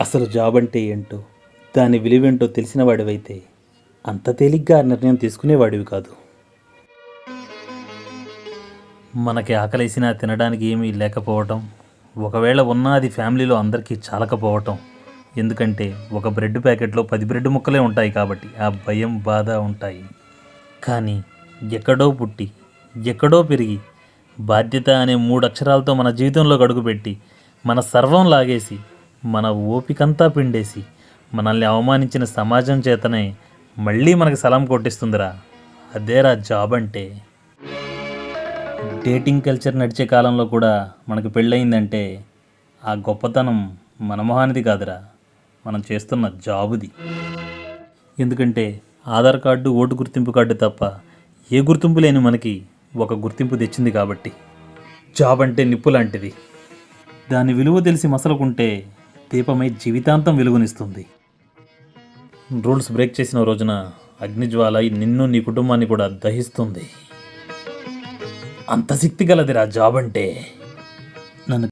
అసలు జాబ్ అంటే ఏంటో, దాని విలువేంటో తెలిసిన వాడివైతే అంత తేలిగ్గా ఆ నిర్ణయం తీసుకునేవాడివి కాదు. మనకి ఆకలేసినా తినడానికి ఏమీ లేకపోవటం, ఒకవేళ ఉన్నా అది ఫ్యామిలీలో అందరికీ చాలకపోవటం. ఎందుకంటే ఒక బ్రెడ్ ప్యాకెట్లో 10 బ్రెడ్ ముక్కలే ఉంటాయి కాబట్టి ఆ భయం, బాధ ఉంటాయి. కానీ ఎక్కడో పుట్టి, ఎక్కడో పెరిగి, బాధ్యత అనే 3 అక్షరాలతో మన జీవితంలో అడుగుపెట్టి, మన సర్వం లాగేసి, మన ఓపికంతా పిండేసి, మనల్ని అవమానించిన సమాజం చేతనే మళ్ళీ మనకి సలాం కొట్టిస్తుందిరా. అదేరా జాబ్ అంటే. డేటింగ్ కల్చర్ నడిచే కాలంలో కూడా మనకి పెళ్ళయిందంటే ఆ గొప్పతనం మన మొహానిది కాదురా, మనం చేస్తున్న జాబుది. ఎందుకంటే ఆధార్ కార్డు, ఓటు గుర్తింపు కార్డు తప్ప ఏ గుర్తింపు లేని మనకి ఒక గుర్తింపు తెచ్చింది కాబట్టి. జాబ్ అంటే నిప్పు లాంటిది. దాని విలువ తెలిసి మసలుకుంటే దీపమై జీవితాంతం వెలుగునిస్తుంది. రూల్స్ బ్రేక్ చేసిన రోజున అగ్నిజ్వాల నిన్ను, నీ కుటుంబాన్ని కూడా దహిస్తుంది. అంత శక్తి గలదిరా జాబ్ అంటే.